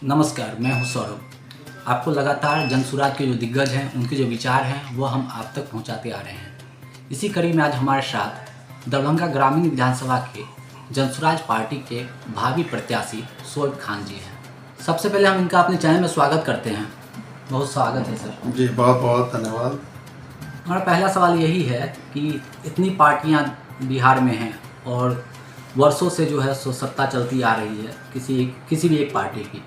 नमस्कार, मैं हूं सौरभ। आपको लगातार जनसुराज के जो दिग्गज हैं, उनके जो विचार हैं, वो हम आप तक पहुंचाते आ रहे हैं। इसी कड़ी में आज हमारे साथ दरभंगा ग्रामीण विधानसभा के जनसुराज पार्टी के भावी प्रत्याशी शोएब खान जी हैं। सबसे पहले हम इनका अपने चैनल में स्वागत करते हैं। बहुत स्वागत है सर। जी, बहुत बहुत धन्यवाद। हमारा पहला सवाल यही है कि इतनी पार्टियां बिहार में हैं और वर्षों से जो है सो सत्ता चलती आ रही है किसी भी एक पार्टी की,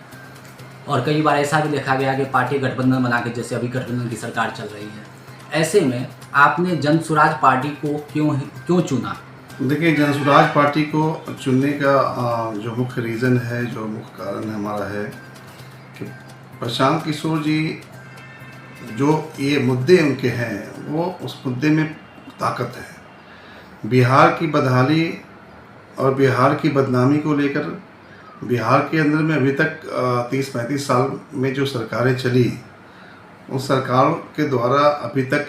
और कई बार ऐसा भी देखा गया कि पार्टी गठबंधन बना के, जैसे अभी गठबंधन की सरकार चल रही है। ऐसे में आपने जनसुराज पार्टी को क्यों चुना? देखिए, जनसुराज पार्टी को चुनने का जो मुख्य रीज़न है, जो मुख्य कारण हमारा है कि प्रशांत किशोर जी जो ये मुद्दे उनके हैं, वो उस मुद्दे में ताकत है। बिहार की बदहाली और बिहार की बदनामी को लेकर बिहार के अंदर में अभी तक 30-35 साल में जो सरकारें चली, उस सरकार के द्वारा अभी तक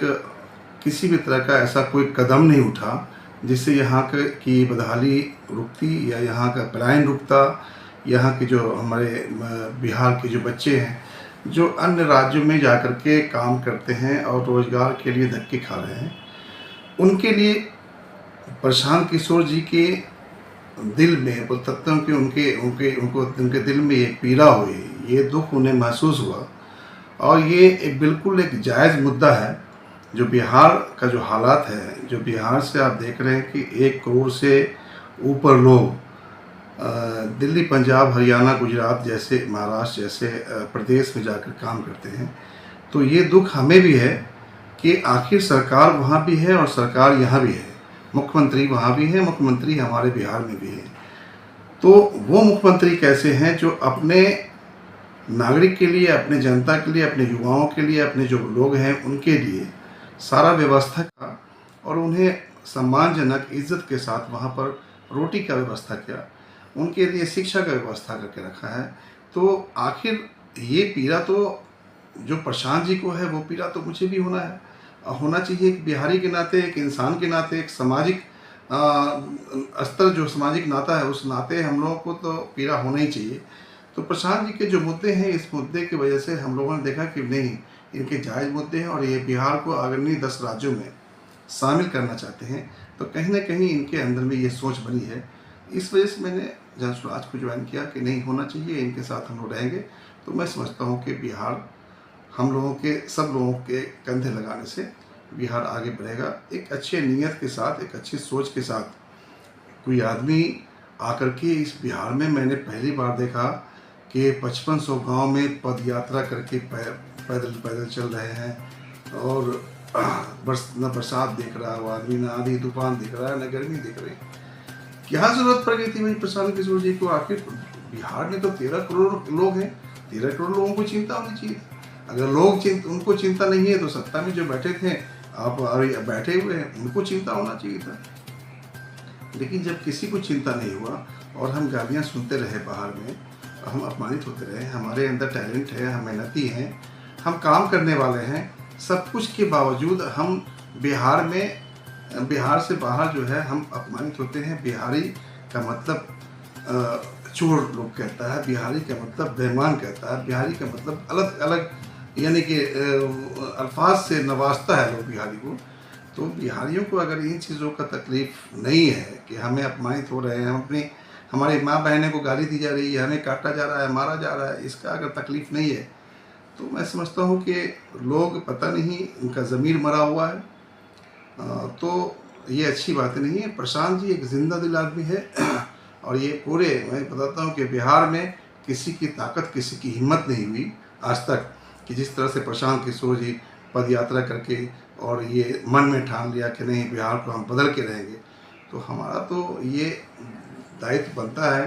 किसी भी तरह का ऐसा कोई कदम नहीं उठा जिससे यहाँ की बदहाली रुकती या यहाँ का पलायन रुकता। यहाँ के जो हमारे बिहार के जो बच्चे हैं, जो अन्य राज्यों में जाकर के काम करते हैं और रोज़गार के लिए धक्के खा रहे हैं, उनके लिए प्रशांत किशोर जी के दिल में तत्वों के उनके दिल में एक पीड़ा हुई, ये दुख उन्हें महसूस हुआ। और ये एक बिल्कुल एक जायज़ मुद्दा है। जो बिहार का जो हालात है, जो बिहार से आप देख रहे हैं कि 1 करोड़ से ऊपर लोग दिल्ली, पंजाब, हरियाणा, गुजरात जैसे, महाराष्ट्र जैसे प्रदेश में जाकर काम करते हैं, तो ये दुख हमें भी है कि आखिर सरकार वहाँ भी है और सरकार यहाँ भी है। मुख्यमंत्री वहाँ भी है, मुख्यमंत्री हमारे बिहार में भी है। तो वो मुख्यमंत्री कैसे हैं जो अपने नागरिक के लिए, अपने जनता के लिए, अपने युवाओं के लिए, अपने जो लोग हैं उनके लिए सारा व्यवस्था का, और उन्हें सम्मानजनक इज्जत के साथ वहाँ पर रोटी का व्यवस्था किया, उनके लिए शिक्षा का व्यवस्था करके रखा है। तो आखिर ये पीड़ा तो जो प्रशांत जी को है, वो पीड़ा तो मुझे भी होना चाहिए। एक बिहारी के नाते, एक इंसान के नाते, एक सामाजिक स्तर जो सामाजिक नाता है, उस नाते हम लोगों को तो पीड़ा होना ही चाहिए। तो प्रशांत जी के जो मुद्दे हैं, इस मुद्दे की वजह से हम लोगों ने देखा कि नहीं, इनके जायज़ मुद्दे हैं और ये बिहार को अग्रणी 10 राज्यों में शामिल करना चाहते हैं। तो कहीं ना कहीं इनके अंदर में ये सोच बनी है। इस वजह से मैंने जनसुराज को ज्वाइन किया कि नहीं, होना चाहिए, इनके साथ हम लोग रहेंगे। तो मैं समझता हूँ कि बिहार हम लोगों के, सब लोगों के कंधे लगाने से बिहार आगे बढ़ेगा। एक अच्छे नीयत के साथ, एक अच्छी सोच के साथ कोई आदमी आकर के इस बिहार में, मैंने पहली बार देखा कि 5500 गांव में पद यात्रा करके पैदल चल रहे हैं, और न बरसात देख रहा है वो आदमी, न आंधी तूफान दिख रहा है, न गर्मी दिख रही। क्या ज़रूरत पड़ गई थी भाई प्रशांत किशोर जी को? आखिर बिहार में तो 13 करोड़ लोग हैं, 13 करोड़ लोगों को चिंता होनी चाहिए। अगर लोग उनको चिंता नहीं है, तो सत्ता में जो बैठे थे, आप बैठे हुए हैं, उनको चिंता होना चाहिए था। लेकिन जब किसी को चिंता नहीं हुआ और हम गालियाँ सुनते रहे बाहर में, हम अपमानित होते रहे, हमारे अंदर टैलेंट है, हम मेहनती हैं, हम काम करने वाले हैं, सब कुछ के बावजूद हम बिहार से बाहर जो है हम अपमानित होते हैं। बिहारी का मतलब चोर लोग कहता है, बिहारी का मतलब बेईमान कहता है, बिहारी का मतलब अलग अलग यानी कि अल्फाज से नवाजता है लोग बिहारी को। तो बिहारियों को अगर इन चीज़ों का तकलीफ़ नहीं है कि हमें अपमानित हो रहे हैं, हमारी माँ बहनें को गाली दी जा रही है, हमें काटा जा रहा है, मारा जा रहा है, इसका अगर तकलीफ़ नहीं है, तो मैं समझता हूँ कि लोग, पता नहीं, उनका ज़मीर मरा हुआ है। तो ये अच्छी बात नहीं है। प्रशांत जी एक जिंदा दिल आदमी है और ये पूरे, मैं बताता हूँ कि बिहार में किसी की ताकत, किसी की हिम्मत नहीं हुई आज तक कि जिस तरह से प्रशांत किशोर जी पद यात्रा करके और ये मन में ठान लिया कि नहीं, बिहार को हम बदल के रहेंगे। तो हमारा तो ये दायित्व बनता है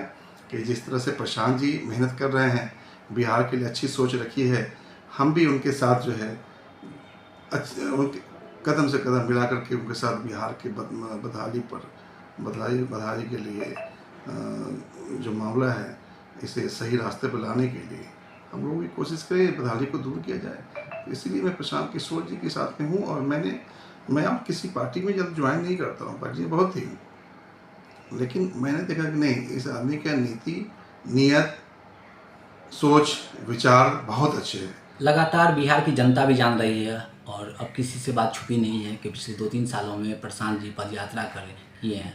कि जिस तरह से प्रशांत जी मेहनत कर रहे हैं, बिहार के लिए अच्छी सोच रखी है, हम भी उनके साथ जो है उनके कदम से कदम मिला करके उनके साथ बिहार के बदहाली के लिए जो मामला है, इसे सही रास्ते पर लाने के लिए हम लोग भी कोशिश करें, बदहाली को दूर किया जाए। तो इसीलिए मैं प्रशांत किशोर जी के साथ में हूँ। और मैं अब किसी पार्टी में जल्द ज्वाइन नहीं करता हूँ, पार्टी बहुत थी। लेकिन मैंने देखा कि नहीं, इस आदमी का नीति, नियत, सोच, विचार बहुत अच्छे हैं। लगातार बिहार की जनता भी जान रही है और अब किसी से बात छुपी नहीं है कि पिछले 2-3 सालों में प्रशांत जी पद यात्रा किए हैं।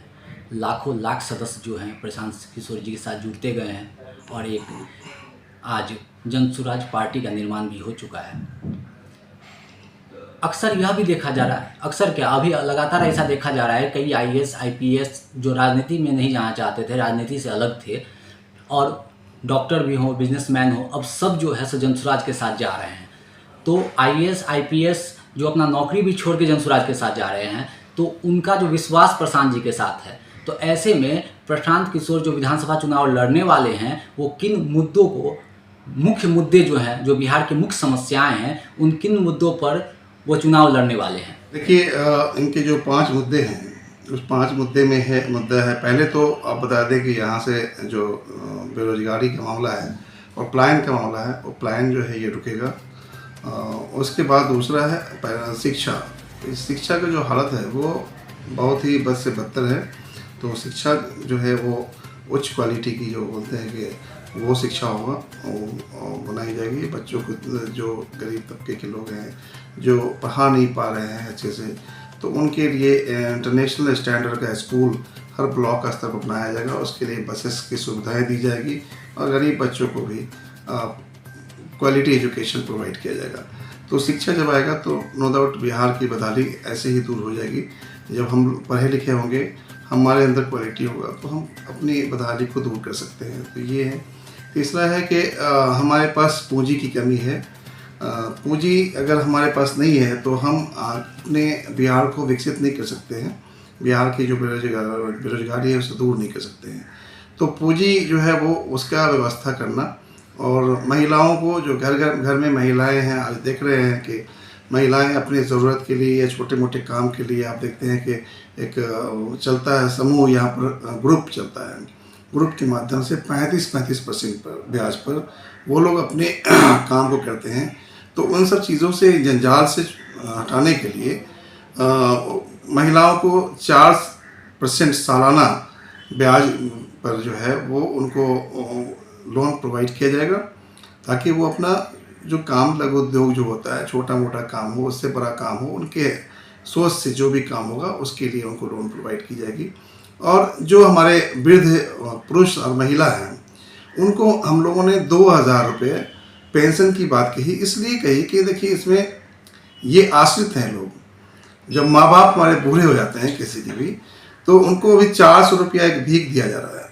लाखों लाख सदस्य जो हैं प्रशांत किशोर जी के साथ जुड़ते गए हैं और एक आज जनसुराज पार्टी का निर्माण भी हो चुका है। अक्सर यह भी देखा जा रहा है, अक्सर क्या अभी लगातार ऐसा देखा जा रहा है, कई IAS IPS जो राजनीति में नहीं जाना चाहते थे, राजनीति से अलग थे और डॉक्टर भी हो, बिजनेसमैन हो, अब सब जो है सो जनसुराज के साथ जा रहे हैं। तो IAS IPS जो अपना नौकरी भी छोड़ के जनसुराज के साथ जा रहे हैं, तो उनका जो विश्वास प्रशांत जी के साथ है, तो ऐसे में प्रशांत किशोर जो विधानसभा चुनाव लड़ने वाले हैं, वो किन मुद्दों को, मुख्य मुद्दे जो हैं, जो बिहार की मुख्य समस्याएं हैं, उन किन मुद्दों पर वो चुनाव लड़ने वाले हैं? देखिए, इनके जो 5 मुद्दे हैं, उस 5 मुद्दे में मुद्दा है, पहले तो आप बता दें कि यहाँ से जो बेरोजगारी का मामला है और पलायन का मामला है, वो पलायन जो है ये रुकेगा। उसके बाद दूसरा है शिक्षा। इस शिक्षा का जो हालत है वो बहुत ही बद से बदतर है। तो शिक्षा जो है वो उच्च क्वालिटी की, जो बोलते हैं कि वो शिक्षा होगा, वो बनाई जाएगी। बच्चों को, जो गरीब तबके के लोग हैं, जो पढ़ा नहीं पा रहे हैं अच्छे से, तो उनके लिए इंटरनेशनल स्टैंडर्ड का स्कूल हर ब्लॉक का स्तर पर बनाया जाएगा। उसके लिए बसेस की सुविधाएं दी जाएगी और गरीब बच्चों को भी क्वालिटी एजुकेशन प्रोवाइड किया जाएगा। तो शिक्षा जब आएगा तो नो डाउट बिहार की बदहाली ऐसे ही दूर हो जाएगी। जब हम पढ़े लिखे होंगे, हमारे अंदर क्वालिटी होगा, तो हम अपनी बदहाली को दूर कर सकते हैं। तो ये है। तीसरा है कि हमारे पास पूंजी की कमी है। पूंजी अगर हमारे पास नहीं है तो हम अपने बिहार को विकसित नहीं कर सकते हैं। बिहार की जो बेरोजगारी है उसे दूर नहीं कर सकते हैं। तो पूंजी जो है वो उसका व्यवस्था करना, और महिलाओं को, जो घर में महिलाएं हैं, आज देख रहे हैं कि महिलाएं अपनी ज़रूरत के लिए या छोटे मोटे काम के लिए, आप देखते हैं कि एक चलता है समूह, यहाँ पर ग्रुप चलता है। ग्रुप के माध्यम से 35% पर ब्याज पर वो लोग अपने काम को करते हैं। तो उन सब चीज़ों से, जंजाल से हटाने के लिए महिलाओं को 4% सालाना ब्याज पर जो है वो उनको लोन प्रोवाइड किया जाएगा, ताकि वो अपना जो काम, लघु उद्योग जो होता है, छोटा मोटा काम हो, उससे बड़ा काम हो, उनके सोच से जो भी काम होगा उसके लिए उनको लोन प्रोवाइड की जाएगी। और जो हमारे वृद्ध पुरुष और महिला हैं, उनको हम लोगों ने 2000 रुपये पेंशन की बात कही, इसलिए कही कि देखिए इसमें ये आश्रित हैं लोग। जब माँ बाप हमारे बूढ़े हो जाते हैं किसी के भी, तो उनको अभी 400 रुपया एक भीख दिया जा रहा है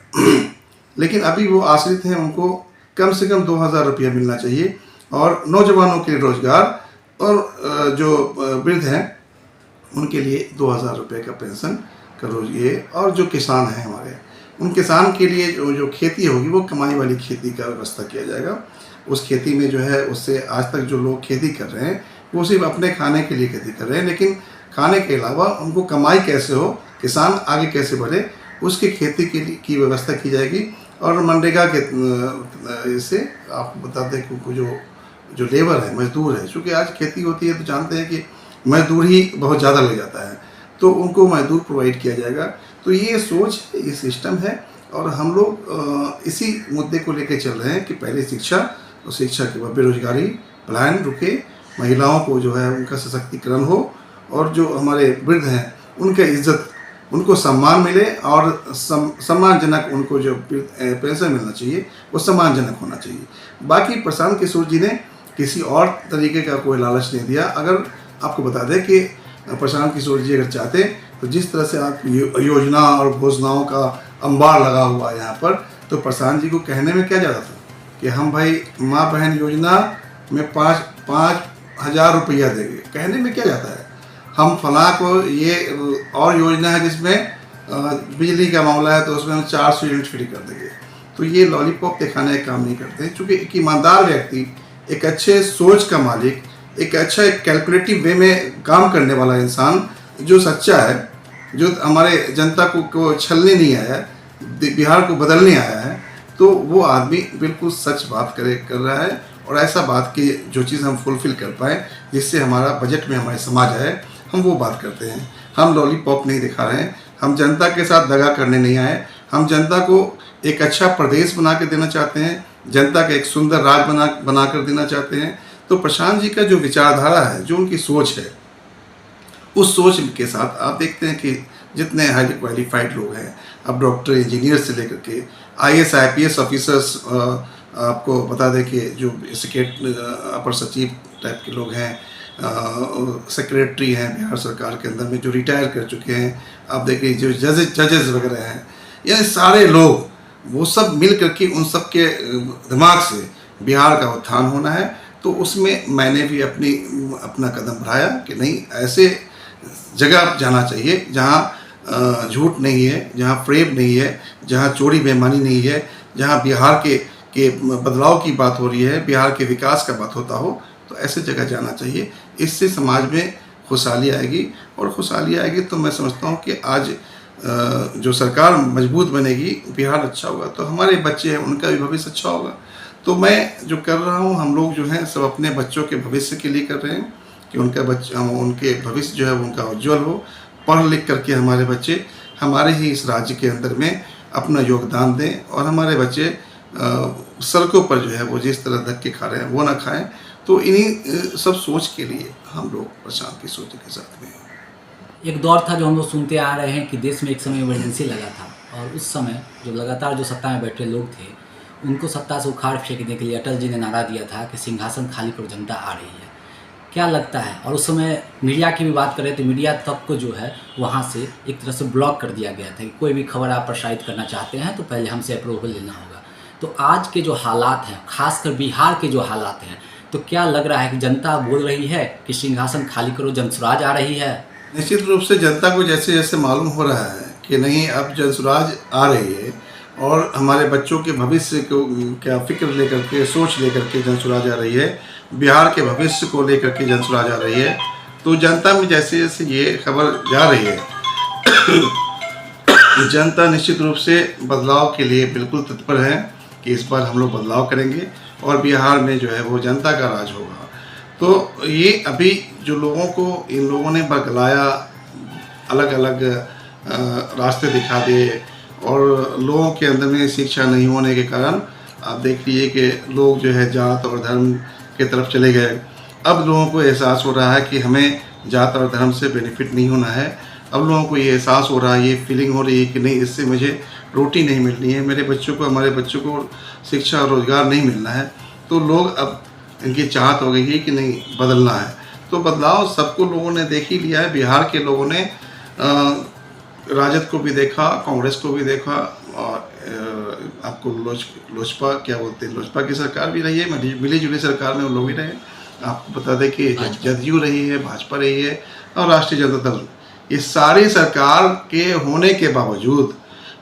लेकिन अभी वो आश्रित हैं, उनको कम से कम 2000 रुपया मिलना चाहिए। और नौजवानों के लिए रोजगार, और जो वृद्ध हैं उनके लिए 2000 रुपये का पेंशन का रोज ये। और जो किसान हैं हमारे, उन किसान के लिए जो खेती होगी वो कमाई वाली खेती का व्यवस्था किया जाएगा। उस खेती में जो है, उससे आज तक जो लोग खेती कर रहे हैं वो सिर्फ अपने खाने के लिए खेती कर रहे हैं, लेकिन खाने के अलावा उनको कमाई कैसे हो, किसान आगे कैसे बढ़े, उसकी खेती की व्यवस्था की जाएगी। और मनरेगा के इससे आपको बताते हैं कि जो लेबर है, मजदूर है, चूँकि आज खेती होती है तो जानते हैं कि मजदूर ही बहुत ज़्यादा लग जाता है, तो उनको मजदूर प्रोवाइड किया जाएगा। तो ये सोच, ये सिस्टम है। और हम लोग इसी मुद्दे को लेकर चल रहे हैं कि पहले शिक्षा, और शिक्षा के बाद बेरोजगारी, पलायन रुके, महिलाओं को जो है उनका सशक्तिकरण हो, और जो हमारे वृद्ध हैं उनका इज्जत, उनको सम्मान मिले, और सम्मानजनक उनको जो पेंशन मिलना चाहिए वो सम्मानजनक होना चाहिए। बाकी प्रशांत किशोर जी ने किसी और तरीके का कोई लालच नहीं दिया। अगर आपको बता दें कि प्रशांत किशोर जी अगर चाहते तो जिस तरह से आप योजना और घोषणाओं का अंबार लगा हुआ है यहाँ पर, तो प्रशांत जी को कहने में क्या ज़्यादा था कि हम भाई माँ बहन योजना में 5,000 रुपया देंगे, कहने में क्या जाता है। हम फलां को ये और योजना है जिसमें बिजली का मामला है तो उसमें हम 400 यूनिट फ्री कर देंगे। तो ये लॉलीपॉप दिखाने का काम नहीं करते हैं, क्योंकि एक ईमानदार व्यक्ति, एक अच्छे सोच का मालिक, एक अच्छा एक कैलकुलेटिव वे में काम करने वाला इंसान, जो सच्चा है, जो हमारे जनता को छलने नहीं आया है, बिहार को बदलने आया है, तो वो आदमी बिल्कुल सच बात कर रहा है। और ऐसा बात की जो चीज़ हम फुलफ़िल कर पाएँ, जिससे हमारा बजट में हमारे समाज आए, हम वो बात करते हैं। हम लॉलीपॉप नहीं दिखा रहे हैं। हम जनता के साथ दगा करने नहीं आए। हम जनता को एक अच्छा प्रदेश बना के देना चाहते हैं, जनता का एक सुंदर राज बना कर देना चाहते हैं। तो प्रशांत जी का जो विचारधारा है, जो उनकी सोच है, उस सोच के साथ आप देखते हैं कि जितने हाईली क्वालिफाइड लोग हैं, अब डॉक्टर इंजीनियर से लेकर के IAS IPS ऑफिसर्स, आपको बता दें कि जो अपर सचिव टाइप के लोग हैं, सेक्रेटरी हैं बिहार सरकार के अंदर में जो रिटायर कर चुके हैं, आप देखिए जो जजेस वगैरह हैं, ये सारे लोग वो सब मिल करके उन सब के दिमाग से बिहार का उत्थान होना है। तो उसमें मैंने भी अपना कदम बढ़ाया कि नहीं, ऐसे जगह जाना चाहिए जहाँ झूठ नहीं है, जहाँ फ्रेब नहीं है, जहाँ चोरी बेईमानी नहीं है, जहाँ बिहार के बदलाव की बात हो रही है, बिहार के विकास का बात होता हो, तो ऐसे जगह जाना चाहिए। इससे समाज में खुशहाली आएगी, और खुशहाली आएगी तो मैं समझता हूँ कि आज जो सरकार मजबूत बनेगी, बिहार अच्छा होगा, तो हमारे बच्चे हैं उनका भी भविष्य अच्छा होगा। तो मैं जो कर रहा हूँ, हम लोग जो हैं सब अपने बच्चों के भविष्य के लिए कर रहे हैं कि उनके भविष्य जो है उनका उज्जवल हो, पढ़ लिख करके हमारे बच्चे हमारे ही इस राज्य के अंदर में अपना योगदान दें, और हमारे बच्चे सड़कों पर जो है वो जिस तरह धक्के खा रहे हैं वो ना खाएं। तो इन्हीं सब सोच के लिए हम लोग प्रशांत की सोच के साथ में हैं। एक दौर था जो हम लोग सुनते आ रहे हैं कि देश में एक समय इमरजेंसी लगा था, और उस समय जो लगातार जो सत्ता में बैठे लोग थे उनको सत्ता से उखाड़ फेंकने के लिए अटल जी ने नारा दिया था कि सिंहासन खाली करो, जनता आ रही है। क्या लगता है? और उस समय मीडिया की भी बात करें तो मीडिया तब को जो है वहाँ से एक तरह से ब्लॉक कर दिया गया था कि कोई भी खबर आप प्रसारित करना चाहते हैं तो पहले हमसे अप्रूवल लेना होगा। तो आज के जो हालात हैं, खासकर बिहार के जो हालात हैं, तो क्या लग रहा है कि जनता बोल रही है कि सिंहासन खाली करो, जनसुराज आ रही है? निश्चित रूप से जनता को जैसे जैसे मालूम हो रहा है कि नहीं, अब जनसुराज आ रही है और हमारे बच्चों के भविष्य को क्या फिक्र लेकर के, सोच लेकर के जनसुराज आ रही है, बिहार के भविष्य को लेकर के जनसुराज आ रही है, तो जनता में जैसे जैसे ये खबर जा रही है जनता निश्चित रूप से बदलाव के लिए बिल्कुल तत्पर है कि इस बार हम लोग बदलाव करेंगे और बिहार में जो है वो जनता का राज होगा। तो ये अभी जो लोगों को इन लोगों ने बगलाया, अलग अलग रास्ते दिखा दिए, और लोगों के अंदर में शिक्षा नहीं होने के कारण आप देख लीजिए कि लोग जो है जात और धर्म के तरफ चले गए। अब लोगों को एहसास हो रहा है कि हमें जात और धर्म से बेनिफिट नहीं होना है। अब लोगों को ये एहसास हो रहा है, ये फीलिंग हो रही है कि नहीं, इससे मुझे रोटी नहीं मिलनी है, मेरे बच्चों को, हमारे बच्चों को शिक्षा और रोज़गार नहीं मिलना है। तो लोग अब इनकी चाहत हो गई है कि नहीं, बदलना है। तो बदलाव सबको लोगों ने देख ही लिया है। बिहार के लोगों ने राजद को भी देखा, कांग्रेस को भी देखा, और आपको लोजपा क्या बोलते हैं, लोजपा की सरकार भी रही है, मिली जुली सरकार में वो लोग भी रहे। आपको बता दें कि जदयू रही है, भाजपा रही है, और राष्ट्रीय जनता दल, ये सारी सरकार के होने के बावजूद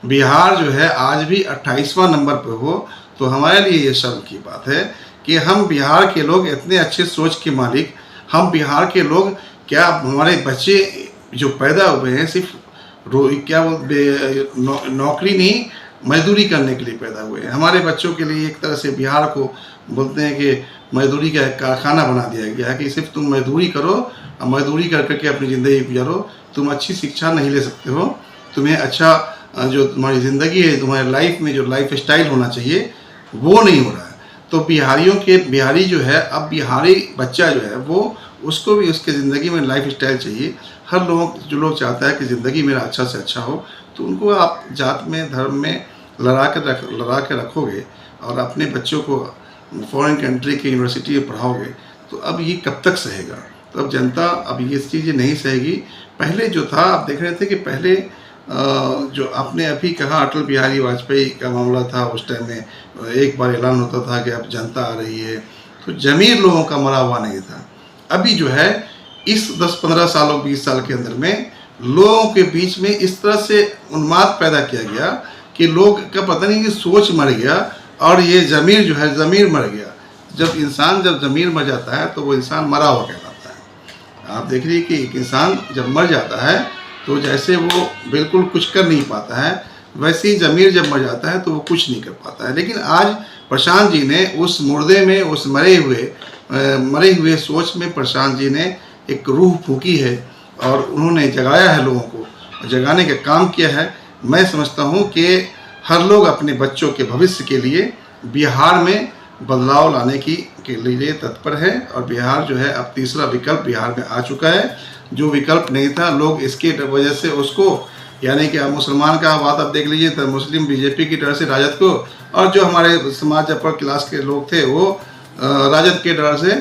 बिहार जो है आज भी 28वां नंबर पर हो, तो हमारे लिए ये शर्म की बात है कि हम बिहार के लोग इतने अच्छे सोच के मालिक, हम बिहार के लोग, क्या हमारे बच्चे जो पैदा हुए हैं सिर्फ क्या नौकरी नहीं, मजदूरी करने के लिए पैदा हुए हैं। हमारे बच्चों के लिए एक तरह से बिहार को बोलते हैं कि मजदूरी का कारखाना बना दिया गया है कि सिर्फ तुम मजदूरी करो और मजदूरी कर करके अपनी ज़िंदगी गुजारो। तुम अच्छी शिक्षा नहीं ले सकते हो, तुम्हें अच्छा जो तुम्हारी ज़िंदगी है, तुम्हारे लाइफ में जो लाइफ स्टाइल होना चाहिए वो नहीं हो रहा है। तो बिहारी जो है, अब बिहारी बच्चा जो है वो, उसको भी उसके ज़िंदगी में लाइफ स्टाइल चाहिए। हर जो लोग चाहता है कि ज़िंदगी मेरा अच्छा से अच्छा हो, तो उनको आप जात में, धर्म में लड़ा के रखोगे और अपने बच्चों को फॉरेन कंट्री की यूनिवर्सिटी में पढ़ाओगे, तो अब ये कब तक सहेगा? तो अब जनता अब ये चीज़ें नहीं सहेगी। पहले जो था, आप देख रहे थे कि पहले जो आपने अभी कहा अटल बिहारी वाजपेयी का मामला था, उस टाइम में एक बार ऐलान होता था कि अब जनता आ रही है, तो जमीर लोगों का मरा हुआ नहीं था। अभी जो है इस 10-15 सालों 20 साल के अंदर में लोगों के बीच में इस तरह से उन्माद पैदा किया गया कि लोग का पता नहीं कि सोच मर गया, और ये ज़मीर जो है, ज़मीर मर गया। जब ज़मीर मर जाता है तो वो इंसान मरा हुआ कहलाता है। आप देख रही कि एक इंसान जब मर जाता है तो जैसे वो बिल्कुल कुछ कर नहीं पाता है, वैसे ही ज़मीर जब मर जाता है तो वो कुछ नहीं कर पाता है। लेकिन आज प्रशांत जी ने उस मुर्दे में, उस मरे हुए सोच में प्रशांत जी ने एक रूह फूकी है और उन्होंने जगाया है लोगों को, जगाने का काम किया है। मैं समझता हूँ कि हर लोग अपने बच्चों के भविष्य के लिए बिहार में बदलाव लाने के लिए तत्पर है, और बिहार जो है अब तीसरा विकल्प बिहार में आ चुका है। जो विकल्प नहीं था, लोग इसके वजह से उसको, यानी कि अब मुसलमान का बात आप देख लीजिए तो मुस्लिम बीजेपी की डर से राजद को, और जो हमारे समाज अपर क्लास के लोग थे वो राजद के डर से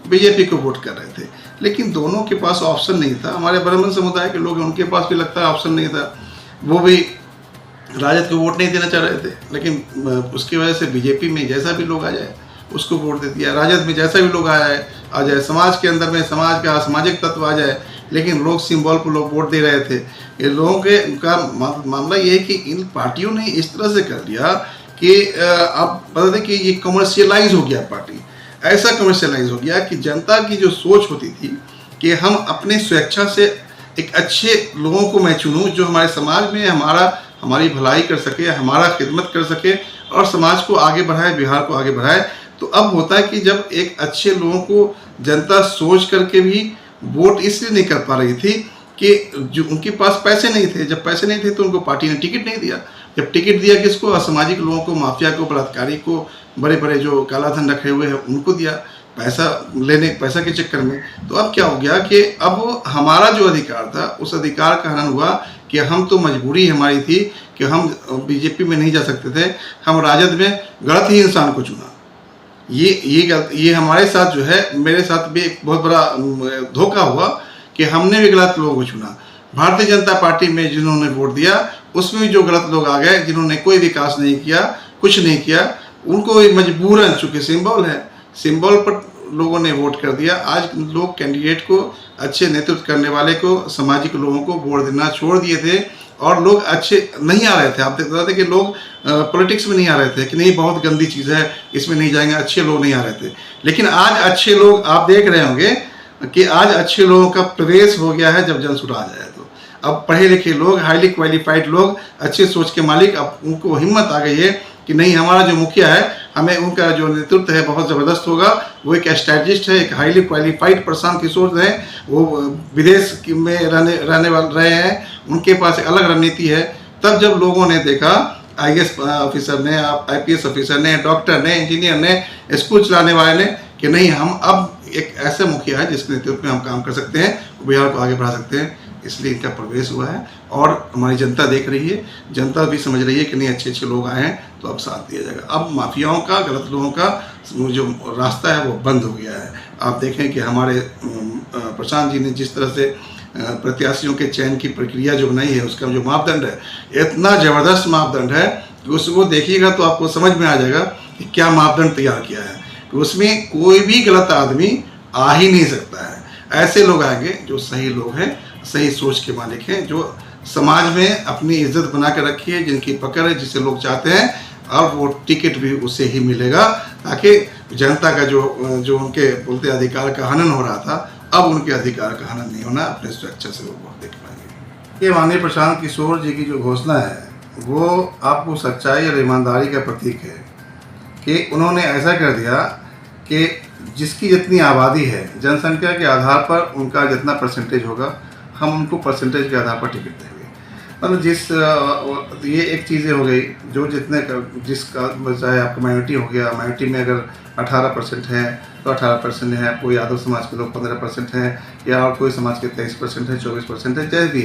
बीजेपी को वोट कर रहे थे। लेकिन दोनों के पास ऑप्शन नहीं था। हमारे ब्राह्मण समुदाय के लोग, उनके पास भी लगता है ऑप्शन नहीं था, वो भी राजद को वोट नहीं देना चाह रहे थे। लेकिन उसकी वजह से बीजेपी में जैसा भी लोग आ जाए उसको वोट दे दिया, राजद में जैसा भी लोग आ जाए, समाज के अंदर में समाज का सामाजिक तत्व आ जाए, लेकिन लोग सिंबल को लोग वोट दे रहे थे। ये लोगों के का मामला ये है कि इन पार्टियों ने इस तरह से कर लिया कि आप बता दें कि ये कमर्शियलाइज हो गया। पार्टी ऐसा कमर्शियलाइज हो गया कि जनता की जो सोच होती थी कि हम अपने स्वेच्छा से एक अच्छे लोगों को मैं चुनूँ जो हमारे समाज में हमारी भलाई कर सके, हमारा खिदमत कर सके और समाज को आगे बढ़ाए, बिहार को आगे बढ़ाए। तो अब होता है कि जब एक अच्छे लोगों को जनता सोच करके भी वोट इसलिए नहीं कर पा रही थी कि जो उनके पास पैसे नहीं थे। जब पैसे नहीं थे तो उनको पार्टी ने टिकट नहीं दिया। जब टिकट दिया किसको? असामाजिक लोगों को, माफिया को, बलात्कारी को, बड़े बड़े जो काला धन रखे हुए हैं उनको दिया, पैसा के चक्कर में। तो अब क्या हो गया कि अब हमारा जो अधिकार था उस अधिकार का हनन हुआ कि हम तो मजबूरी हमारी थी कि हम बीजेपी में नहीं जा सकते थे, हम राजद में गलत ही इंसान को चुना। ये हमारे साथ जो है, मेरे साथ भी एक बहुत बड़ा धोखा हुआ कि हमने भी गलत लोगों को चुना। भारतीय जनता पार्टी में जिन्होंने वोट दिया उसमें भी जो गलत लोग आ गए, जिन्होंने कोई विकास नहीं किया, कुछ नहीं किया, उनको मजबूरन, चूँकि सिंबल है, सिंबल पर लोगों ने वोट कर दिया। आज लोग कैंडिडेट को, अच्छे नेतृत्व करने वाले को, सामाजिक लोगों को वोट देना छोड़ दिए थे और लोग अच्छे नहीं आ रहे थे। आप देख रहे थे कि लोग पॉलिटिक्स में नहीं आ रहे थे कि नहीं बहुत गंदी चीज़ है, इसमें नहीं जाएंगे, अच्छे लोग नहीं आ रहे थे। लेकिन आज अच्छे लोग, आप देख रहे होंगे कि आज अच्छे लोगों का प्रवेश हो गया है। जब जनसुराज आया तो अब पढ़े लिखे लोग, हाईली क्वालिफाइड लोग, अच्छे सोच के मालिक, अब उनको हिम्मत आ गई है कि नहीं, हमारा जो मुखिया है, हमें उनका जो नेतृत्व है बहुत ज़बरदस्त होगा। वो एक स्ट्रैटेजिस्ट है, एक हाईली क्वालिफाइड प्रशांत किशोर है, वो विदेश में रहे हैं, उनके पास एक अलग रणनीति है। तब जब लोगों ने देखा, IAS ऑफिसर ने, IPS ऑफिसर ने, डॉक्टर ने, इंजीनियर ने, स्कूल चलाने वाले ने, कि नहीं, हम अब एक ऐसे मुखिया है जिसके नेतृत्व में हम काम कर सकते हैं, बिहार को आगे बढ़ा सकते हैं। इसलिए इनका प्रवेश हुआ है और हमारी जनता देख रही है, जनता भी समझ रही है कि नहीं, अच्छे अच्छे लोग आए हैं तो अब साथ दिया जाएगा। अब माफियाओं का, गलत लोगों का जो रास्ता है वो बंद हो गया है। आप देखें कि हमारे प्रशांत जी ने जिस तरह से प्रत्याशियों के चयन की प्रक्रिया जो बनाई है, उसका जो मापदंड है, इतना ज़बरदस्त मापदंड है कि उसको देखिएगा तो आपको समझ में आ जाएगा कि क्या मापदंड तैयार किया है। कि उसमें कोई भी गलत आदमी आ ही नहीं सकता है। ऐसे लोग आएंगे जो सही लोग हैं, सही सोच के मालिक हैं, जो समाज में अपनी इज्जत बना कर रखी है, जिनकी पकड़ है, जिसे लोग चाहते हैं, और वो टिकट भी उससे ही मिलेगा, ताकि जनता का जो उनके बोलते अधिकार का हनन हो रहा था, अब उनके अधिकार का हनन नहीं होना, अपने सुरक्षा से वो वोट देख पाएंगे। ये माननीय प्रशांत किशोर जी की जो घोषणा है वो आपको सच्चाई और ईमानदारी का प्रतीक है कि उन्होंने ऐसा कर दिया कि जिसकी जितनी आबादी है, जनसंख्या के आधार पर उनका जितना परसेंटेज होगा, हम उनको परसेंटेज के आधार पर टिकट देंगे। मतलब ये एक चीज़ें हो गई, जो जिसका चाहे आपका माइनॉरिटी हो गया, माइनॉरिटी में अगर 18% है तो 18% है, कोई यादव समाज के लोग 15% हैं, या और कोई समाज के 23% है, 24% है, जैसे भी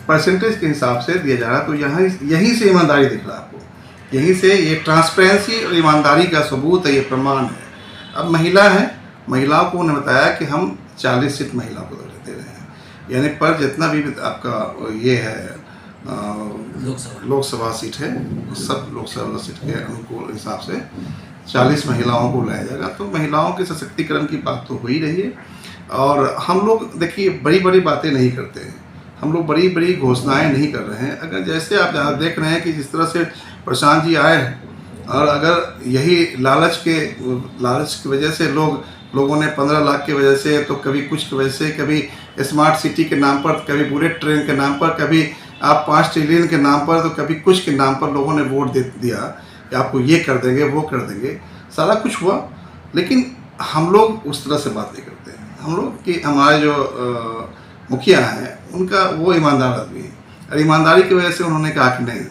परसेंटेज के हिसाब से दिया जा रहा है। तो यहीं से ईमानदारी दिख रहा है आपको, यहीं से ये ट्रांसपेरेंसी और ईमानदारी का सबूत है, ये प्रमाण है। अब महिला है, महिलाओं को उन्होंने बताया कि हम 40 सीट महिलाओं को दे रहे हैं, यानी पर जितना भी आपका ये है लोकसभा सीट है, सब लोकसभा सीट के अनुकूल हिसाब से 40 महिलाओं को लाया जाएगा। तो महिलाओं के सशक्तिकरण की बात तो हो ही रही है। और हम लोग देखिए बड़ी बड़ी बातें नहीं करते हैं, हम लोग बड़ी बड़ी घोषणाएं नहीं कर रहे हैं। अगर जैसे आप जहाँ देख रहे हैं कि जिस तरह से प्रशांत जी आए हैं, और अगर यही लालच की वजह से लोगों ने 15 लाख की वजह से, तो कभी कुछ की वजह से, कभी स्मार्ट सिटी के नाम पर, कभी बुलेट ट्रेन के नाम पर, कभी आप 5 ट्रिलियन के नाम पर, तो कभी कुछ के नाम पर लोगों ने वोट दे दिया कि आपको ये कर देंगे, वो कर देंगे, सारा कुछ हुआ। लेकिन हम लोग उस तरह से बात नहीं करते हैं। हम लोग कि हमारे जो मुखिया हैं, उनका वो ईमानदार आदमी है। और ईमानदारी की वजह से उन्होंने कहा कि नहीं,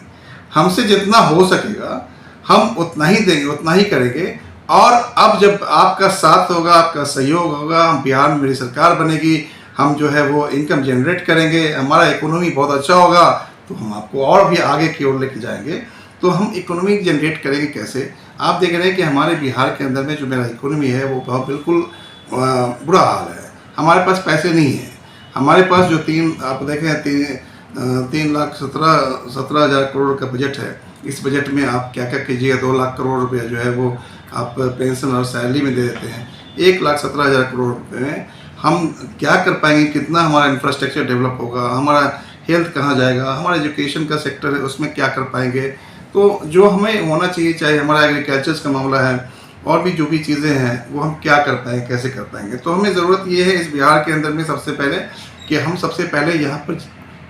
हमसे जितना हो सकेगा हम उतना ही देंगे, उतना ही करेंगे। और अब जब आपका साथ होगा, आपका सहयोग होगा, हम बिहार में मेरी सरकार बनेगी, हम जो है वो इनकम जनरेट करेंगे, हमारा इकोनॉमी बहुत अच्छा होगा, तो हम आपको और भी आगे की ओर लेके जाएंगे। तो हम इकोनॉमी जनरेट करेंगे कैसे? आप देख रहे हैं कि हमारे बिहार के अंदर में जो मेरा इकोनॉमी है वो बहुत बिल्कुल बुरा हाल है। हमारे पास पैसे नहीं है। हमारे पास जो आप देखें 3,17,000 करोड़ का बजट है। इस बजट में आप क्या क्या कीजिए, 2 लाख करोड़ रुपया जो है वो आप पेंशन और सैलरी में दे देते हैं। 1,17,000 करोड़ रुपये में हम क्या कर पाएंगे? कितना हमारा इंफ्रास्ट्रक्चर डेवलप होगा? हमारा हेल्थ कहाँ जाएगा? हमारा एजुकेशन का सेक्टर है उसमें क्या कर पाएंगे? तो जो हमें होना चाहिए, चाहे हमारा एग्रीकल्चर्स का मामला है और भी जो भी चीज़ें हैं, वो हम क्या कर पाएंगे, कैसे कर पाएंगे? तो हमें ज़रूरत ये है इस बिहार के अंदर में सबसे पहले कि हम सबसे पहले यहाँ पर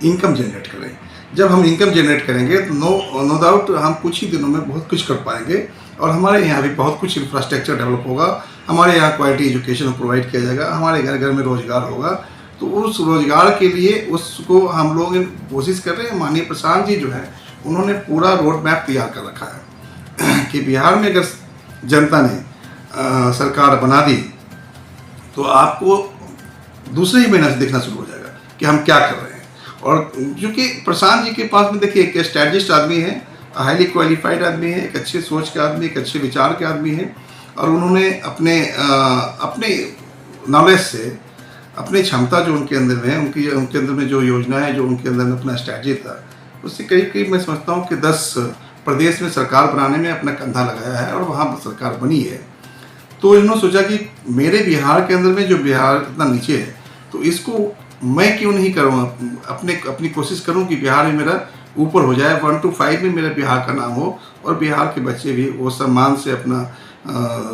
इनकम जनरेट करें। जब हम इनकम जनरेट करेंगे तो नो डाउट हम कुछ ही दिनों में बहुत कुछ कर पाएंगे और हमारे यहाँ भी बहुत कुछ इंफ्रास्ट्रक्चर डेवलप होगा। हमारे यहाँ क्वालिटी एजुकेशन प्रोवाइड किया जाएगा, हमारे घर घर में रोज़गार होगा। तो उस रोज़गार के लिए उसको हम लोग कोशिश कर रहे हैं। माननीय प्रशांत जी जो है उन्होंने पूरा रोड मैप तैयार कर रखा है कि बिहार में अगर जनता ने सरकार बना दी तो आपको दूसरे ही महीने से देखना शुरू हो जाएगा कि हम क्या कर रहे हैं। और क्योंकि प्रशांत जी के पास में देखिए एक स्ट्रैटेजिस्ट आदमी है, हाईली क्वालिफाइड आदमी है, एक अच्छे सोच के आदमी, एक अच्छे विचार के आदमी है। और उन्होंने अपने नॉलेज से, अपनी क्षमता जो उनके अंदर में है, उनके अंदर में जो योजना है, जो उनके अंदर में अपना स्ट्रैटेजी था, उससे करीब मैं समझता हूँ कि 10 प्रदेश में सरकार बनाने में अपना कंधा लगाया है और वहाँ पर सरकार बनी है। तो इन्होंने सोचा कि मेरे बिहार के अंदर में जो बिहार इतना नीचे है, तो इसको मैं क्यों नहीं करूँ, अपनी कोशिश करूँ कि बिहार में मेरा ऊपर हो जाए, 1 to 5 में मेरा बिहार का नाम हो और बिहार के बच्चे भी वो सम्मान से अपना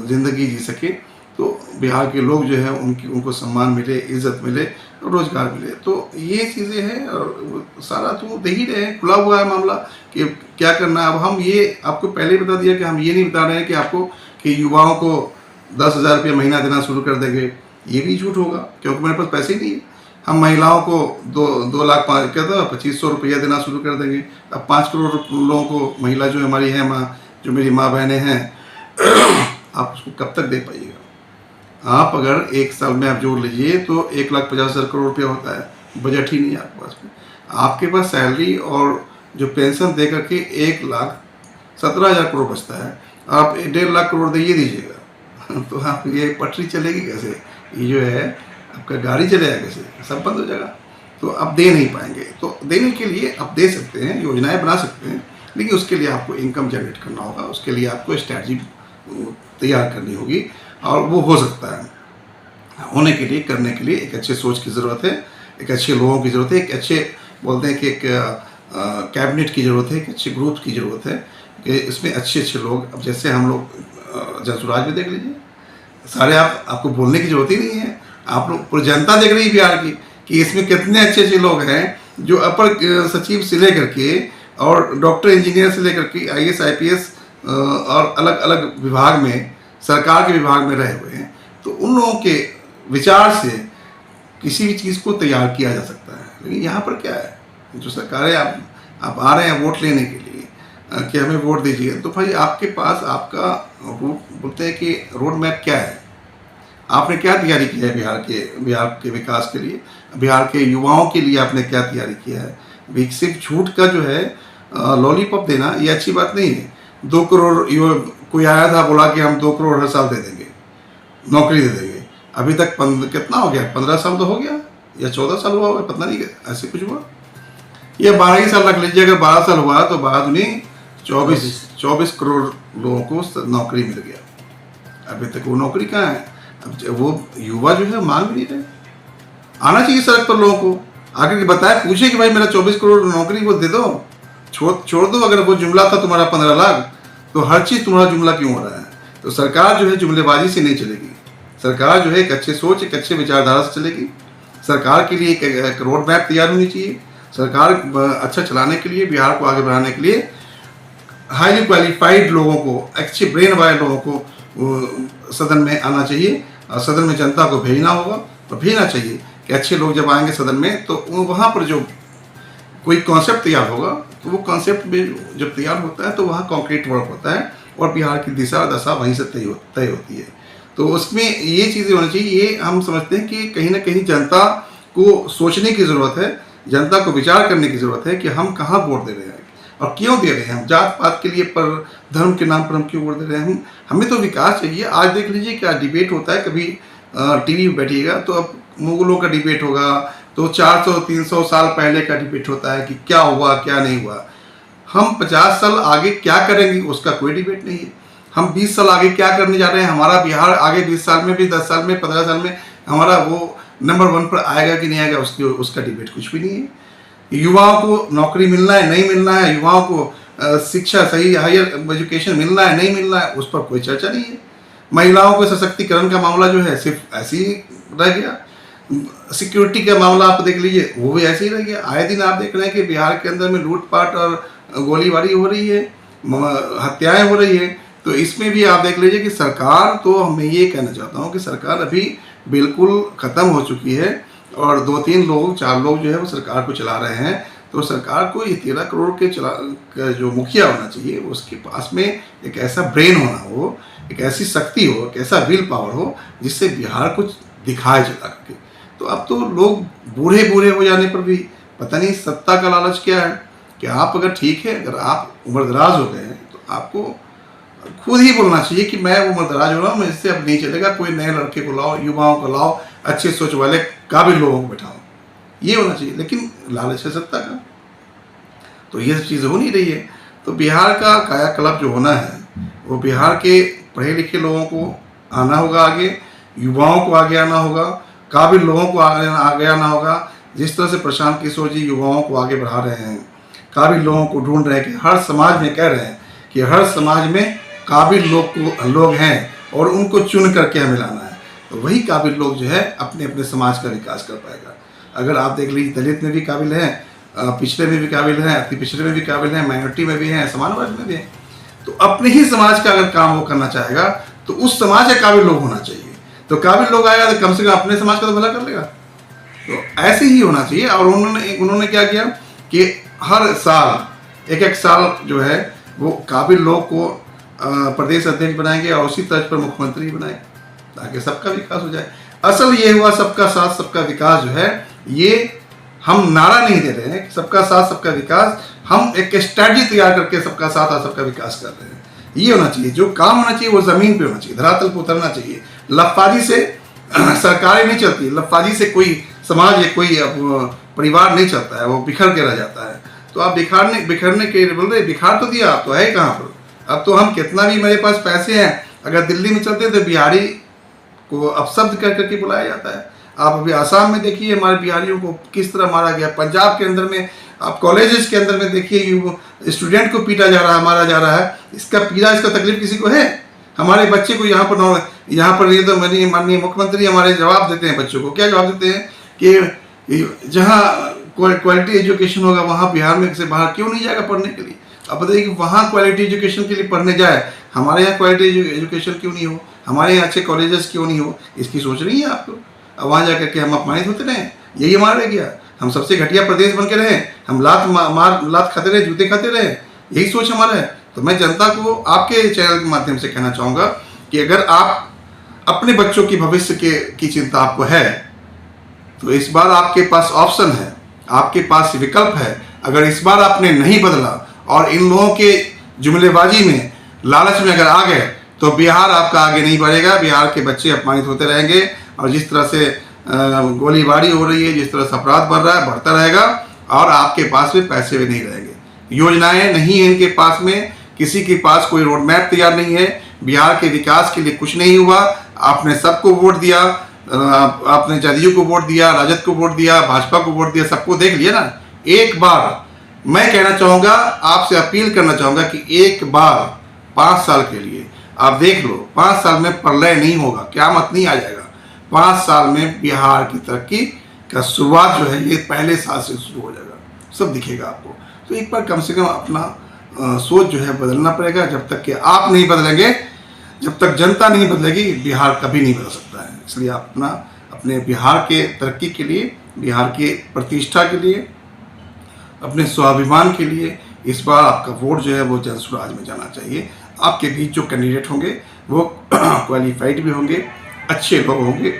ज़िंदगी जी सके। तो बिहार के लोग जो है उनको सम्मान मिले, इज़्ज़त मिले, रोज़गार मिले। तो ये चीज़ें हैं और सारा तो दे ही रहे हैं, खुला हुआ है मामला कि क्या करना है। अब हम ये आपको पहले बता दिया कि हम ये नहीं बता रहे हैं कि आपको कि युवाओं को 10,000 रुपये महीना देना शुरू कर देंगे। ये भी झूठ होगा क्योंकि मेरे पास पैसे ही नहीं है। हम महिलाओं को 2 लाख 2500 रुपया देना शुरू कर देंगे। अब 5 करोड़ लोगों को, महिला जो हमारी है माँ, जो मेरी माँ बहनें हैं, आप उसको कब तक दे पाइएगा? आप अगर एक साल में आप जोड़ लीजिए तो 1,50,000 करोड़ रुपया होता है। बजट ही नहीं है आपके पास में। आपके पास सैलरी और जो पेंशन दे करके 1,17,000 करोड़ बचता है। आप 1.5 लाख करोड़ दे दीजिएगा तो आप ये पटरी चलेगी कैसे? ये जो है आपका गाड़ी चलेगा कैसे? सब बंद हो जाएगा। तो आप दे नहीं पाएंगे। तो देने के लिए आप दे सकते हैं, योजनाएं बना सकते हैं, लेकिन उसके लिए आपको इनकम जनरेट करना होगा, उसके लिए आपको स्ट्रैटेजी तैयार करनी होगी और वो हो सकता है। होने के लिए, करने के लिए एक अच्छे सोच की ज़रूरत है, एक अच्छे लोगों की ज़रूरत है, एक अच्छे बोलते हैं कि एक कैबिनेट की ज़रूरत है, एक अच्छे ग्रुप की ज़रूरत है कि इसमें अच्छे लोग, अब जैसे हम लोग जनसुराज में देख लीजिए, सारे आपको बोलने की ज़रूरत ही नहीं है। आप लोग पूरी जनता देख रही है बिहार की कि इसमें कितने अच्छे लोग हैं जो अपर सचिव से लेकर के और डॉक्टर इंजीनियर से लेकर के IAS IPS और अलग अलग विभाग में, सरकार के विभाग में रहे हुए हैं। तो उन लोगों के विचार से किसी भी चीज़ को तैयार किया जा सकता है। लेकिन यहाँ पर क्या है, जो सरकारें आप आ रहे हैं वोट लेने के लिए कि हमें वोट दीजिए, तो भाई आपके पास आपका बोलते हैं कि रोड मैप क्या है? आपने क्या तैयारी की है बिहार के विकास के लिए, बिहार के युवाओं के लिए आपने क्या तैयारी किया है? सिर्फ झूठ का जो है लॉलीपॉप देना ये अच्छी बात नहीं है। 2 करोड़ कोई आया था बोला कि हम 2 करोड़ हर साल दे देंगे, नौकरी दे देंगे। अभी तक कितना हो गया? 15 साल तो हो गया या 14 साल हुआ होगा, पता नहीं ऐसे कुछ हुआ। ये 12 ही साल रख लीजिए। अगर 12 साल हुआ तो बाद में 24 करोड़ लोगों को नौकरी मिल गया। अभी तक वो नौकरी कहाँ है? अब वो युवा जो है मांग भी नहीं रहे। आना चाहिए सड़क पर लोगों को, आकर के बताए, पूछे कि भाई मेरा 24 करोड़ नौकरी वो दे दो, छोड़ दो। अगर वो जुमला था तुम्हारा 15 लाख, तो हर चीज़ तुम्हारा जुमला क्यों हो रहा है? तो सरकार जो है जुमलेबाजी से नहीं चलेगी। सरकार जो है एक अच्छे सोच, एक अच्छे विचारधारा से चलेगी। सरकार के लिए एक रोड मैप तैयार होनी चाहिए। सरकार अच्छा चलाने के लिए, बिहार को आगे बढ़ाने के लिए हाईली क्वालिफाइड लोगों को, अच्छे ब्रेन वाले लोगों को सदन में आना चाहिए और सदन में जनता को भेजना होगा और भेजना चाहिए कि अच्छे लोग जब आएंगे सदन में तो वहाँ पर जो कोई कॉन्सेप्ट तैयार होगा तो वो कॉन्सेप्ट में जब तैयार होता है तो वहाँ कॉन्क्रीट वर्क होता है और बिहार की दिशा दशा वहीं से तय होती है। तो उसमें ये चीज़ें होनी चाहिए। ये हम समझते हैं कि कहीं ना कहीं जनता को सोचने की ज़रूरत है, जनता को विचार करने की ज़रूरत है कि हम कहाँ वोट दे रहे हैं और क्यों दे रहे हैं। हम जात पात के लिए पर धर्म के नाम पर हम क्यों वोट दे रहे हैं। हमें तो विकास चाहिए। आज देख लीजिए क्या डिबेट होता है, कभी टीवी में बैठिएगा तो अब मुगलों का डिबेट होगा तो 400-300 साल पहले का डिबेट होता है कि क्या हुआ क्या नहीं हुआ। हम 50 साल आगे क्या करेंगे उसका कोई डिबेट नहीं है। हम 20 साल आगे क्या करने जा रहे हैं, हमारा बिहार आगे 20 साल में भी, 10 साल में, 15 साल में हमारा वो नंबर 1 पर आएगा कि नहीं आएगा, उसका डिबेट कुछ भी नहीं है। युवाओं को नौकरी मिलना है नहीं मिलना है, युवाओं को शिक्षा सही हायर एजुकेशन मिलना है नहीं मिलना है, उस पर कोई चर्चा नहीं है। महिलाओं के सशक्तिकरण का मामला जो है सिर्फ ऐसे ही रह गया। सिक्योरिटी का मामला आप देख लीजिए, वो भी ऐसे ही रह गया। आए दिन आप देख रहे हैं कि बिहार के अंदर में लूटपाट और गोलीबारी हो रही है, हत्याएं हो रही है। तो इसमें भी आप देख लीजिए कि सरकार, तो मैं ये कहना चाहता हूँ कि सरकार अभी बिल्कुल ख़त्म हो चुकी है और 2-3 लोग 4 लोग जो है वो सरकार को चला रहे हैं। तो सरकार को ये 13 करोड़ के जो मुखिया होना चाहिए उसके पास में एक ऐसा ब्रेन होना हो, एक ऐसी शक्ति हो, एक ऐसा विल पावर हो जिससे बिहार को दिखाए चला करके। तो अब तो लोग बूढ़े हो जाने पर भी पता नहीं सत्ता का लालच क्या है कि आप अगर ठीक है, अगर आप उम्रदराज हो गए हैं तो आपको खुद ही बोलना चाहिए कि मैं उम्रदराज हो रहा हूँ, मैं इससे अब नहीं चलेगा, कोई नए लड़के को लाओ, युवाओं को लाओ, अच्छे सोच वाले काबिल लोगों को बैठाओ, ये होना चाहिए। लेकिन लालच है सत्ता का, तो ये सब चीज़ें हो नहीं रही है। तो बिहार का कायाकल्प जो होना है वो बिहार के पढ़े लिखे लोगों को आना होगा आगे, युवाओं को आगे आना होगा, काबिल लोगों को आगे आना होगा। जिस तरह से प्रशांत किशोर जी युवाओं को आगे बढ़ा रहे हैं, काबिल लोगों को ढूंढ रहे हैं कि हर समाज में कह रहे हैं कि हर समाज में काबिल लोग हैं और उनको चुन करके हमें लाना है, तो वही काबिल लोग जो है अपने अपने समाज का विकास कर पाएगा। अगर आप देख लीजिए दलित में भी काबिल हैं, पिछड़े में भी काबिल हैं, अति पिछड़े में भी काबिल हैं, माइनॉरिटी में भी हैं, समाजवाद में भी हैं। तो अपने ही समाज का अगर काम वो करना चाहेगा तो उस समाज के काबिल लोग होना चाहिए। तो काबिल लोग आएगा तो कम से कम अपने समाज का तो भला कर लेगा। तो ऐसे ही होना चाहिए। और उन्होंने क्या किया कि हर साल एक साल जो है वो काबिल लोग को प्रदेश अध्यक्ष बनाएंगे और उसी तर्ज पर मुख्यमंत्री बनाए ताकि सबका विकास हो जाए। असल ये हुआ सबका साथ सबका विकास जो है, ये हम नारा नहीं दे रहे हैं सबका साथ सबका विकास, हम एक स्ट्रैटेजी तैयार करके सबका साथ और सबका विकास कर रहे हैं। ये होना चाहिए, जो काम होना चाहिए वो ज़मीन पे होना चाहिए, धरातल पर उतरना चाहिए। लफाजी से सरकारें नहीं चलती, लफाजी से कोई समाज या कोई परिवार नहीं चलता है, वो बिखर के रह जाता है। तो आप बिखरने के बोल रहे, बिखार तो दिया, आप तो है कहाँ पर। अब तो हम कितना भी मेरे पास पैसे हैं, अगर दिल्ली में चलते हैं तो बिहारी को अपशब्द कर करके बुलाया जाता है। आप अभी आसाम में देखिए हमारे बिहारियों को किस तरह मारा गया, पंजाब के अंदर में आप कॉलेजेस के अंदर में देखिए स्टूडेंट को पीटा जा रहा है, मारा जा रहा है। इसका पीड़ा, इसका तकलीफ किसी को है? हमारे बच्चे को यहाँ पर ये तो माननीय मुख्यमंत्री हमारे जवाब देते हैं बच्चों को, क्या जवाब देते हैं कि जहाँ क्वालिटी एजुकेशन होगा वहाँ बिहार में से बाहर क्यों नहीं जाएगा पढ़ने के लिए। अब बताइए कि वहाँ क्वालिटी एजुकेशन के लिए पढ़ने जाए, हमारे यहाँ क्वालिटी एजुकेशन क्यों नहीं हो, हमारे यहाँ अच्छे कॉलेजेस क्यों नहीं हो, इसकी सोच रही है आपको। अब वहाँ जाकर के हम अपमानित होते रहे, यही हमारा रह गया, हम सबसे घटिया प्रदेश बन के रहे, हम लात खाते रहे, जूते खाते रहे, यही सोच हमारा है। तो मैं जनता को आपके चैनल के माध्यम से कहना चाहूँगा कि अगर आप अपने बच्चों की भविष्य की चिंता आपको है तो इस बार आपके पास ऑप्शन है, आपके पास विकल्प है। अगर इस बार आपने नहीं बदला और इन लोगों के जुमलेबाजी में, लालच में अगर आ गए तो बिहार आपका आगे नहीं बढ़ेगा, बिहार के बच्चे अपमानित होते रहेंगे। और जिस तरह से गोलीबारी हो रही है, जिस तरह से अपराध बढ़ रहा है, बढ़ता रहेगा और आपके पास में पैसे भी नहीं रहेंगे, योजनाएं नहीं है इनके पास में, किसी के पास कोई रोड मैप तैयार नहीं है, बिहार के विकास के लिए कुछ नहीं हुआ। आपने सबको वोट दिया, आपने जदयू को वोट दिया, राजद को वोट दिया, भाजपा को वोट दिया, सबको देख लिया ना। एक बार मैं कहना चाहूँगा, आपसे अपील करना चाहूँगा कि एक बार 5 साल के लिए आप देख लो, 5 साल में प्रलय नहीं होगा, क़यामत नहीं आ जाएगा। 5 साल में बिहार की तरक्की का शुरुआत जो है ये पहले साल से शुरू हो जाएगा, सब दिखेगा आपको। तो एक बार कम से कम अपना सोच जो है बदलना पड़ेगा। जब तक कि आप नहीं बदलेंगे, जब तक जनता नहीं बदलेगी, बिहार कभी नहीं बदल सकता है। इसलिए आप अपने बिहार के तरक्की के लिए, बिहार के प्रतिष्ठा के लिए अपने स्वाभिमान के लिए इस बार आपका वोट जो है वो जनसुराज में जाना चाहिए। आपके बीच जो कैंडिडेट होंगे वो क्वालिफाइड भी होंगे, अच्छे लोग होंगे,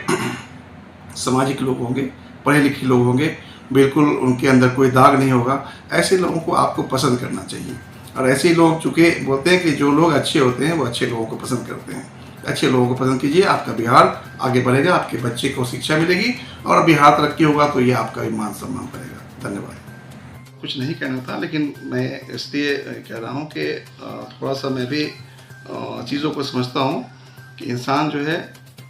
सामाजिक लोग होंगे, पढ़े लिखे लोग होंगे, बिल्कुल उनके अंदर कोई दाग नहीं होगा। ऐसे लोगों को आपको पसंद करना चाहिए। और ऐसे लोग चूँकि बोलते हैं कि जो लोग अच्छे होते हैं वो अच्छे लोगों को पसंद करते हैं। अच्छे लोगों को पसंद कीजिए, आपका बिहार आगे बढ़ेगा, आपके बच्चे को शिक्षा मिलेगी और बिहार तरक्की होगा तो ये आपका भी मान सम्मान बढ़ेगा। धन्यवाद। कुछ नहीं कहना था, लेकिन मैं इसलिए कह रहा हूँ कि थोड़ा सा मैं भी चीज़ों को समझता हूँ कि इंसान जो है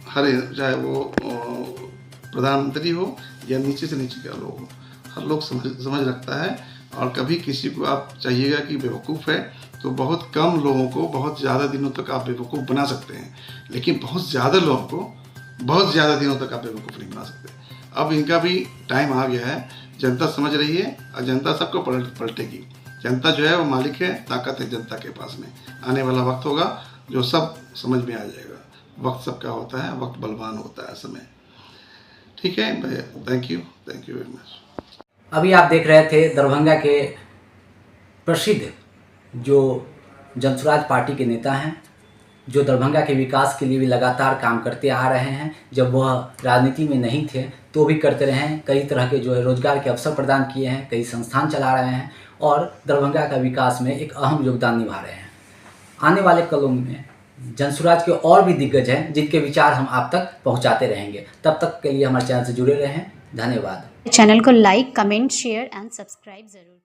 हर, चाहे वो प्रधानमंत्री हो या नीचे से नीचे का लोग हो, हर लोग समझ रखता है। और कभी किसी को आप चाहिएगा कि बेवकूफ़ है तो बहुत कम लोगों को बहुत ज़्यादा दिनों तक आप बेवकूफ़ बना सकते हैं, लेकिन बहुत ज़्यादा लोगों को बहुत ज़्यादा दिनों तक आप बेवकूफ़ नहीं बना सकते। अब इनका भी टाइम आ गया है, जनता समझ रही है और जनता सबको पलटेगी। जनता जो है वो मालिक है, ताकत है जनता के पास में। आने वाला वक्त होगा जो सब समझ में आ जाएगा। वक्त सबका होता है, वक्त बलवान होता है समय। ठीक है, थैंक यू वेरी मच। अभी आप देख रहे थे दरभंगा के प्रसिद्ध जो जनसुराज पार्टी के नेता हैं, जो दरभंगा के विकास के लिए भी लगातार काम करते आ रहे हैं। जब वह राजनीति में नहीं थे तो भी करते रहे हैं, कई तरह के जो है रोजगार के अवसर प्रदान किए हैं, कई संस्थान चला रहे हैं और दरभंगा का विकास में एक अहम योगदान निभा रहे हैं। आने वाले कलों में जनसुराज के और भी दिग्गज हैं जिनके विचार हम आप तक पहुंचाते रहेंगे। तब तक के लिए हमारे चैनल से जुड़े रहें। धन्यवाद। चैनल को like, comment, share and subscribe जरूर।